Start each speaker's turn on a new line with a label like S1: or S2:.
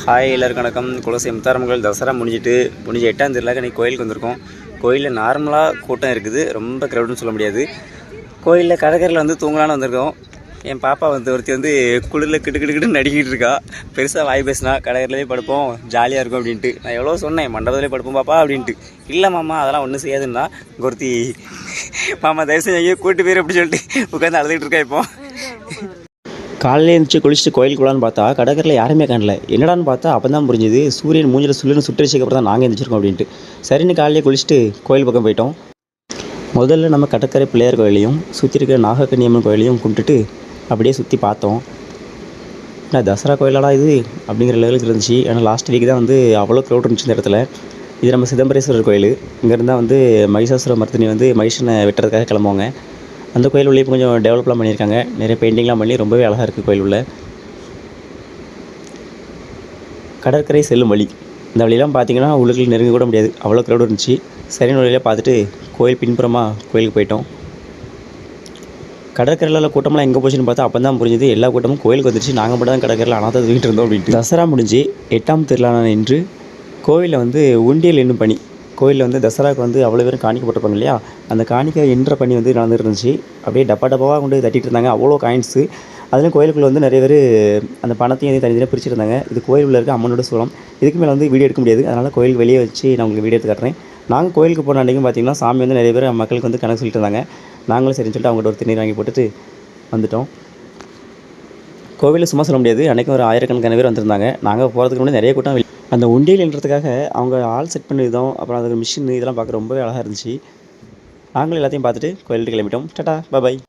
S1: Hi எல்லாருக்கும் வணக்கம். குலசை முத்தாரம்மன் தசரா முடிஞ்சு 8ஆம் தேதியில் இன்றைக்கி கோயிலுக்கு வந்திருக்கோம். கோயிலில் நார்மலாக கூட்டம் இருக்குது, ரொம்ப க்ரௌடுன்னு சொல்ல முடியாது. கோயிலில் கடற்கரையில் வந்து தூங்கலான்னு வந்திருக்கோம். என் பாப்பா ஒருத்தி குளிரில் கிட்டுக்கிட்டு நடிக்கிட்டு இருக்கா. பெருசாக வாய் பேசினா கடற்கரையிலே படுப்போம், ஜாலியாக இருக்கும் அப்படின்ட்டு. நான் எவ்வளோ சொன்னேன் மண்டபத்திலே படுப்போம் பாப்பா அப்படின்ட்டு. இல்லை மாமா அதெல்லாம் ஒன்றும் செய்யாதுன்னா ஒருத்தி மாமா தயவு செஞ்சு எங்கேயோ கூட்டு போயிரு அப்படின்னு சொல்லிட்டு உட்காந்து அழுதுகிட்டு இருக்கா. இப்போ காலையில் எழுந்துச்சு குளிச்சுட்டு கோயிலுக்கு போகலான்னு பார்த்தா கடற்கரையில் யாருமே காணல. என்னடான்னு பார்த்தா அப்போ தான் புரிஞ்சுது சூரியன் மூஞ்சில் சுள்ளுன்னு சுட்டரிச்சதுக்கப்புறம் தான் நாங்கள் எழுந்திரிச்சிருக்கோம் அப்படின்ட்டு. சரின்னு காலையிலே குளிச்சுட்டு கோயில் பக்கம் போயிட்டோம். முதல்ல நம்ம கடற்கரை பிள்ளையார் கோயிலையும் சுற்றி இருக்கிற நாகக்கன்னியம்மன் கோயிலையும் கும்பிட்டுட்டு அப்படியே சுற்றி பார்த்தோம். ஆனால் தசரா கோயிலாடா இது அப்படிங்கிற லெவலுக்கு இருந்துச்சு. ஏன்னா லாஸ்ட் வீக் தான் அவ்வளோ க்ரௌட் இருந்துச்சு இந்த இடத்துல. இது நம்ம சிதம்பரேஸ்வரர் கோயில். இங்கேருந்தால் மகிஷாசுர மர்த்தினி மகிஷனை வெட்டுறதுக்காக கிளம்புவாங்க. அந்த கோயில் உள்ளே இப்போ கொஞ்சம் டெவலப்லாம் பண்ணியிருக்காங்க. நிறைய பெயிண்டிங்லாம் பண்ணி ரொம்பவே அழகாக இருக்குது கோயில் உள்ள. கடற்கரை செல்லும் வழி, இந்த வழியெல்லாம் பார்த்தீங்கன்னா உள்ளுக்குள்ள நெருங்க கூட முடியாது, அவ்வளோ க்ரௌட் இருந்துச்சு. சரியான வழியில் பார்த்துட்டு கோயில் பின்புறமாக கோயிலுக்கு போயிட்டோம். கடற்கரையில் கூட்டமெல்லாம் எங்கே போச்சுன்னு பார்த்தா அப்போ தான் புரிஞ்சுது எல்லா கூட்டமும் கோயிலுக்கு வந்துருச்சு. நாங்கள் மட்டும் தான் கடற்கரையில் அனாதை தூக்கிட்டு இருந்தோம் அப்படின்ட்டு. தசரா முடிஞ்சு 8ஆம் திருநாள் இன்று கோயிலில் உண்டியல் என்னும் பணி. கோயிலில் தசராவுக்கு அவ்வளோ பேரும் காணிக்க போட்டிருப்பாங்க இல்லையா, அந்த காணிக்கை என்ற பணி நடந்துட்டு இருந்துச்சு. அப்படியே டப்பாவாக கொண்டு தட்டிகிட்டு இருந்தாங்க, அவ்வளோ காயின்ஸு. அதுலேயும் கோயிலுக்குள்ளே நிறைய பேர் அந்த பணத்தையும் தனித்தனியாக பிரிச்சுருந்தாங்க. இது கோயில் உள்ள இருக்க அம்மனோட சூலம். இதுக்கு மேலே வீடியோ எடுக்க முடியாது, அதனால் கோயில் வெளியே வச்சு நான் உங்களுக்கு வீடியோ எடுத்து காட்டுறேன். நாங்கள் கோயிலுக்கு போன அன்றைக்கும் பார்த்திங்கன்னா சாமி நிறைய பேர் மக்களுக்கு கணக்கு சொல்லிட்டு இருந்தாங்க. நாங்களும் சரின்னு சொல்லிட்டு அவங்கள்ட்ட ஒரு திருநீர் வாங்கி போட்டுட்டு வந்துவிட்டோம். கோவிலில் சும்மா சொல்ல முடியாது, அன்றைக்கும் ஒரு ஆயிரக்கணக்கான பேர் வந்திருந்தாங்க. நாங்கள் போகிறதுக்கு முன்னாடி நிறைய கூட்டம். அந்த உண்டியல்ன்றதுக்காக அவங்க ஆள் செட் பண்ண விதம், அப்புறம் அதுக்கு மிஷின் இதெல்லாம் பார்க்க ரொம்பவே அழகாக இருந்துச்சு. நாங்களும் எல்லாத்தையும் பார்த்துட்டு கோயிலுக்கு கிளம்பிட்டோம். டாடா பாய்.